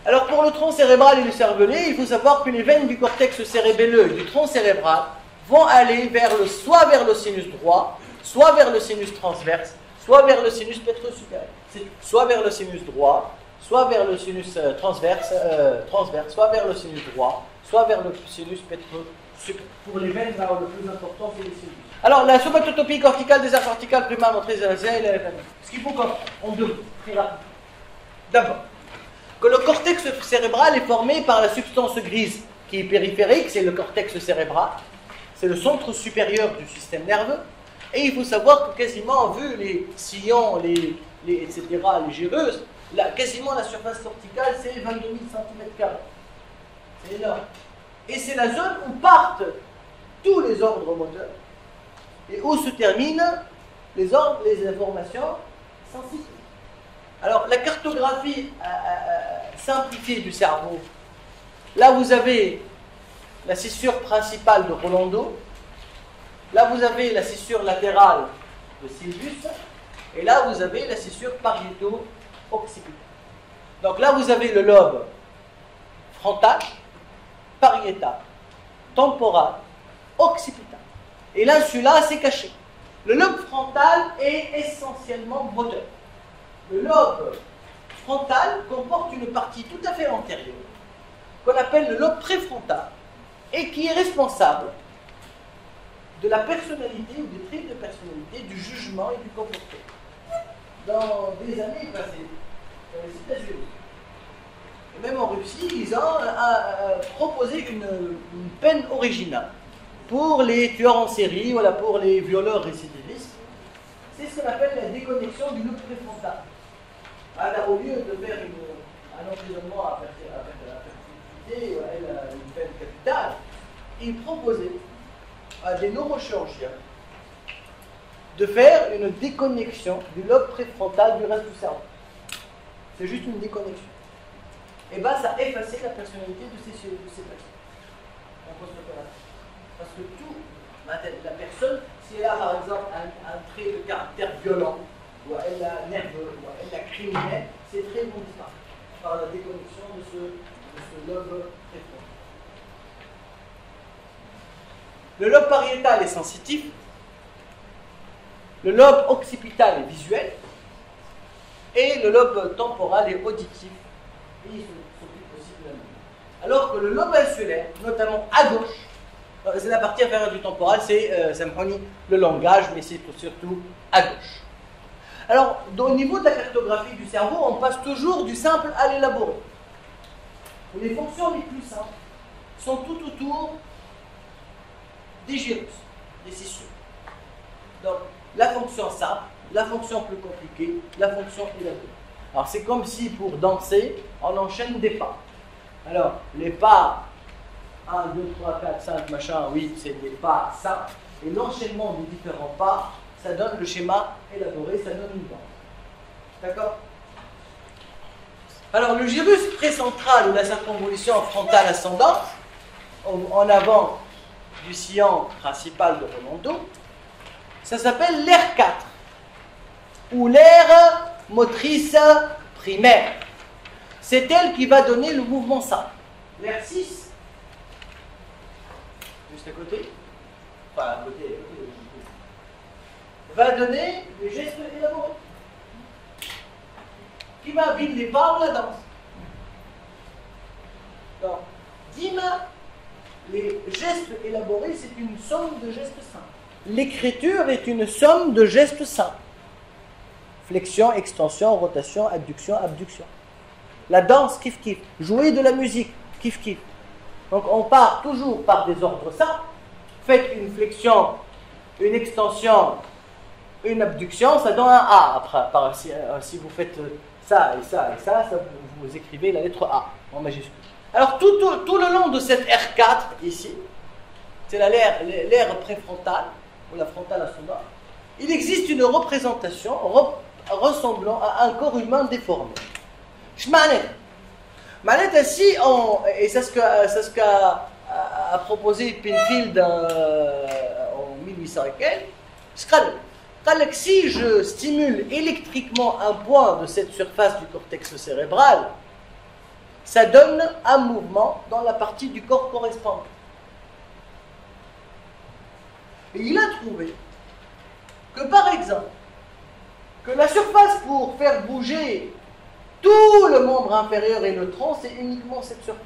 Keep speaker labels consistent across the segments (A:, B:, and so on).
A: Alors pour le tronc cérébral et le cervelet, il faut savoir que les veines du cortex cérébelleux et du tronc cérébral vont aller soit vers le sinus droit, soit vers le sinus transverse, soit vers le sinus pétrosupérieur. Soit vers le sinus droit, soit vers le sinus transverse, soit vers le sinus droit, soit vers le sinus pétrosupérieur. Pour les veines, là, le plus important, c'est les sinus. Alors, la somatotopie corticale des aires corticales primaires motrices de la ce qu'il faut qu'on devine très rapidement. D'abord, que le cortex cérébral est formé par la substance grise qui est périphérique, c'est le cortex cérébral, c'est le centre supérieur du système nerveux, et il faut savoir que quasiment, vu les sillons, etc., les gyreuses, quasiment la surface corticale, c'est 22 000 cm². C'est énorme. Et c'est la zone où partent tous les ordres moteurs, et où se terminent les informations sensitives. Alors, la cartographie simplifiée du cerveau, là vous avez la scissure principale de Rolando, là vous avez la scissure latérale de Sylvius, et là vous avez la scissure pariéto-occipitale. Donc là vous avez le lobe frontal, pariétal, temporal, occipital. Et l'insula, c'est caché. Le lobe frontal est essentiellement moteur. Le lobe frontal comporte une partie tout à fait antérieure, qu'on appelle le lobe préfrontal, et qui est responsable de la personnalité ou des traits de personnalité, du jugement et du comportement. Dans des années passées, dans les États-Unis, et même en Russie, ils ont proposé une peine originale pour les tueurs en série, voilà, pour les violeurs récidivistes. C'est ce qu'on appelle la déconnexion du lobe préfrontal. Alors, au lieu de faire un emprisonnement à perpétuité, une peine capitale, ils proposaient à des neurochirurgiens de faire une déconnexion du lobe préfrontal du reste du cerveau. C'est juste une déconnexion. Et bien, ça a effacé la personnalité de ces personnes. En post-opératoire. Parce que la personne, si elle a par exemple un trait de caractère violent, ou elle a nerveux, ou elle a criminel, ces traits vont disparaître par la déconnexion de ce lobe préfrontal. Le lobe pariétal est sensitif, le lobe occipital est visuel, et le lobe temporal est auditif. Et il s'occupe aussi de la vue. Alors que le lobe insulaire, notamment à gauche, c'est la partie inférieure du temporal, c'est le langage, mais c'est surtout à gauche. Alors, au niveau de la cartographie du cerveau, on passe toujours du simple à l'élaboré. Les fonctions les plus simples sont tout autour des gyrus, des scissures. Donc, la fonction simple, la fonction plus compliquée, la fonction élaborée. Alors, c'est comme si pour danser, on enchaîne des pas. Alors, les pas 1, 2, 3, 4, 5, machin, oui, c'est des pas simples. Et l'enchaînement des différents pas, ça donne le schéma élaboré, ça donne une danse. D'accord? Alors, le gyrus précentral ou la circonvolution frontale ascendante, en avant du sillon principal de Rolando, ça s'appelle l'aire 4 ou l'aire motrice primaire. C'est elle qui va donner le mouvement simple. L'aire 6, juste à côté, enfin à côté, va donner les gestes élaborés, qui va vivre les pas ou la danse. Donc, Dima, les gestes élaborés, c'est une somme de gestes simples. L'écriture est une somme de gestes simples. Flexion, extension, rotation, adduction, abduction. La danse, kiff kiff. Jouer de la musique, kiff kiff. Donc on part toujours par des ordres simples. Faites une flexion, une extension, une abduction, ça donne un A après. Si vous faites ça et ça et ça, vous écrivez la lettre A en majuscule. Alors tout le long de cette R4 ici, c'est l'aire préfrontale ou la frontale ascendante, il existe une représentation ressemblant à un corps humain déformé. معناتها si et c'est ce qu'a proposé Penfield en 1800 et quelques, si je stimule électriquement un point de cette surface du cortex cérébral, ça donne un mouvement dans la partie du corps correspondante. Et il a trouvé que par exemple, que la surface pour faire bouger tout le membre inférieur et le tronc, c'est uniquement cette surface.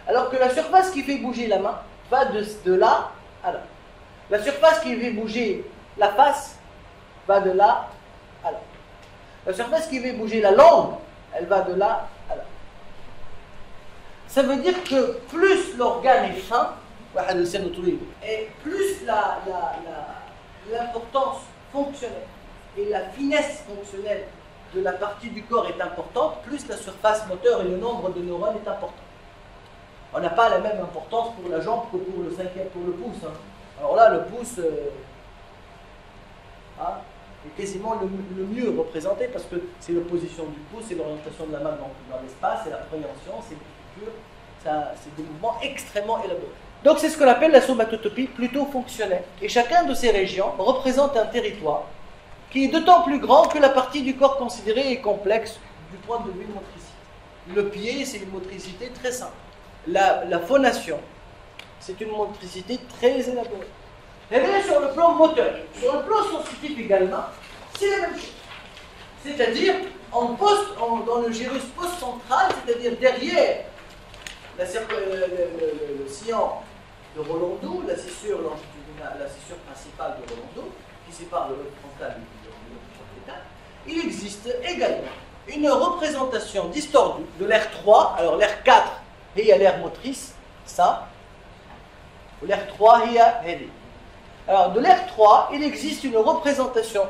A: Alors que la surface qui fait bouger la main va de là à là. La surface qui fait bouger la face va de là à là. La surface qui fait bouger la langue, elle va de là à là. Ça veut dire que plus l'organe est fin, et plus l'importance fonctionnelle et la finesse fonctionnelle de la partie du corps est importante, plus la surface moteur et le nombre de neurones est important. On n'a pas la même importance pour la jambe que pour le pouce. Hein. Alors là, le pouce est quasiment le mieux représenté parce que c'est l'opposition du pouce, c'est l'orientation de la main dans l'espace, c'est la préhension, c'est l'écriture, c'est des mouvements extrêmement élaborés. Donc c'est ce qu'on appelle la somatotopie plutôt fonctionnelle. Et chacun de ces régions représente un territoire qui est d'autant plus grand que la partie du corps considérée est complexe du point de vue motricité. Le pied, c'est une motricité très simple. La phonation, c'est une motricité très élaborée. Et bien sur le plan moteur, sur le plan sensitif également, c'est la même chose. C'est-à-dire, dans le gyrus post-central, c'est-à-dire derrière le sillon de Rolando, la scissure longitudinale, la scissure principale de Rolando, qui sépare le lobe frontal du lobe occipital, il existe également une représentation distordue de l'air 3. Alors l'air 4, il y a l'air motrice, ça, ou l'air 3, il y a Hedi. Alors de l'air 3, il existe une représentation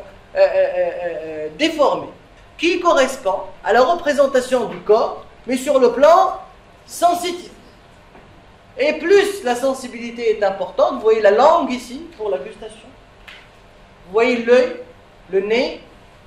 A: déformée qui correspond à la représentation du corps, mais sur le plan sensitif. Et plus la sensibilité est importante, vous voyez la langue ici pour la gustation, vous voyez l'œil, le nez,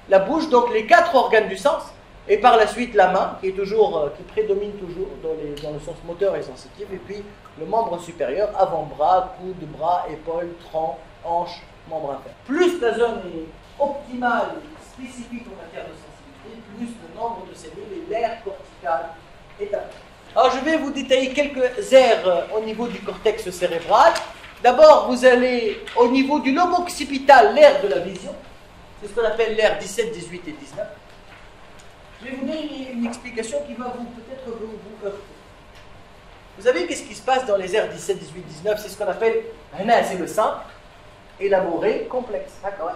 A: la bouche, donc les 4 organes du sens, et par la suite la main qui prédomine toujours dans le sens moteur et sensitif, et puis le membre supérieur, avant-bras, coude, bras, épaules, tronc, hanche, membre inférieur. Plus la zone est optimale, spécifique en matière de sensibilité, plus le nombre de cellules et l'aire corticale est important. Alors je vais vous détailler quelques aires au niveau du cortex cérébral. D'abord, vous allez au niveau du lobe occipital, l'aire de la vision. C'est ce qu'on appelle l'aire 17, 18 et 19. Je vais vous donner une explication qui va peut-être vous heurter. Vous savez qu'est-ce qui se passe dans les aires 17, 18, 19? C'est ce qu'on appelle, c'est le sein, élaboré, complexe. D'accord?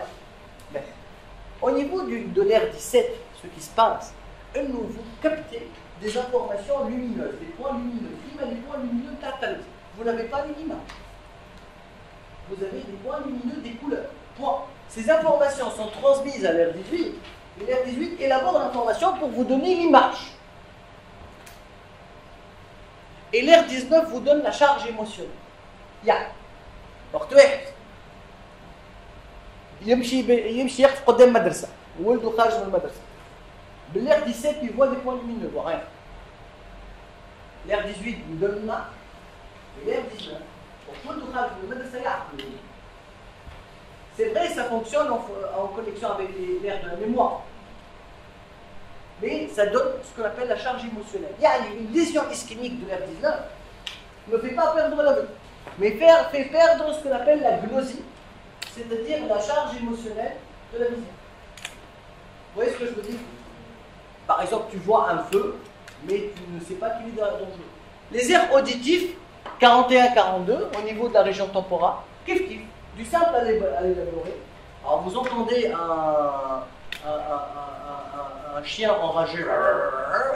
A: Au niveau de l'aire 17, ce qui se passe, vous captez des informations lumineuses, des points lumineux. Des points lumineux catalysés. Vous n'avez pas une image. Vous avez des points lumineux, des couleurs. Point. Ces informations sont transmises à l'aire 18, et l'aire 18 élabore l'information pour vous donner l'image. Et l'aire 19 vous donne la charge émotionnelle. يمشي يقف قدام مدرسة وولده خارج من المدرسة. L'air 17 il voit des points lumineux, il voit rien. L'air 18 lui donne là, et l'air 19 وولده خارج من المدرسة يعقل. C'est vrai, ça fonctionne en connexion avec l'air de la mémoire. Mais ça donne ce qu'on appelle la charge émotionnelle. Il y a une lésion ischémique de l'air 19 ne fait pas perdre la vue, mais fait perdre ce qu'on appelle la gnosie, c'est-à-dire la charge émotionnelle de la vision. Vous voyez ce que je veux dire? Par exemple, tu vois un feu, mais tu ne sais pas qu'il est dangereux. Les aires auditifs, 41-42, au niveau de la région temporale, kiff, du simple à l'élaborer. Alors vous entendez un chien enragé,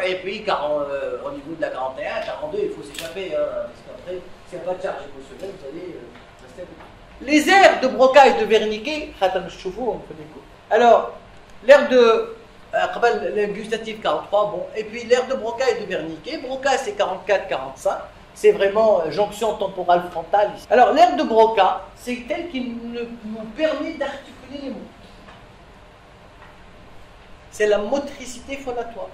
A: et puis au niveau de la 41, 42, il faut s'échapper, parce qu'après, s'il n'y a pas de charge émotionnelle, vous allez rester avec. Les aires de Broca et de Wernicke, alors, l'aire de gustatif 43, bon, et puis l'aire de Broca et de Wernicke. Broca c'est 44-45, c'est vraiment jonction temporale frontale. Alors l'aire de Broca, c'est tel qu'il nous permet d'articuler les mots. C'est la motricité phonatoire.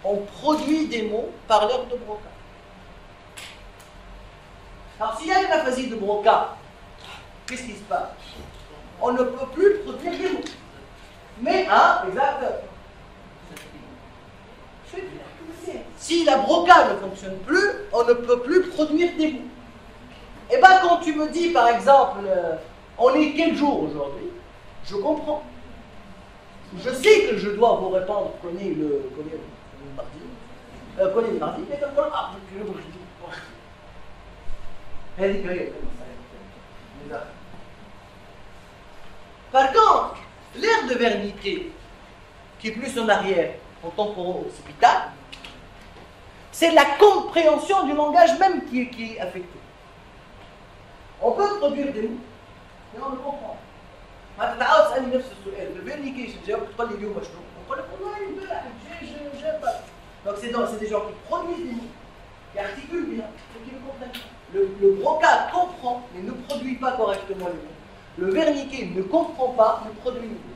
A: On produit des mots par l'aire de Broca. Alors s'il y a une aphasie de Broca, qu'est-ce qui se passe? On ne peut plus produire des mots. Mais, exact. Je fais bien. Si la broca ne fonctionne plus, on ne peut plus produire des mots. Et bien quand tu me dis par exemple, on est quel jour aujourd'hui, je comprends. Je sais que je dois vous répondre, connais le mardi, connais le mardi, mais par contre, l'ère de Wernicke, qui est plus en arrière, en temporo-occipital, c'est la compréhension du langage même qui est affectée. On peut produire des mots, mais on le comprend. ما تتعاود تسالني نفس السؤال الفيرنيكيشن جاوبك تقول لي اليوم شنو؟ نقول لك والله امبارح جا Donc c'est des gens qui produisent des mots, qui articulent bien, et qui le comprennent. Le broca comprend, mais ne produit pas correctement les mots. Le Wernicke ne comprend pas, ne produit les mots.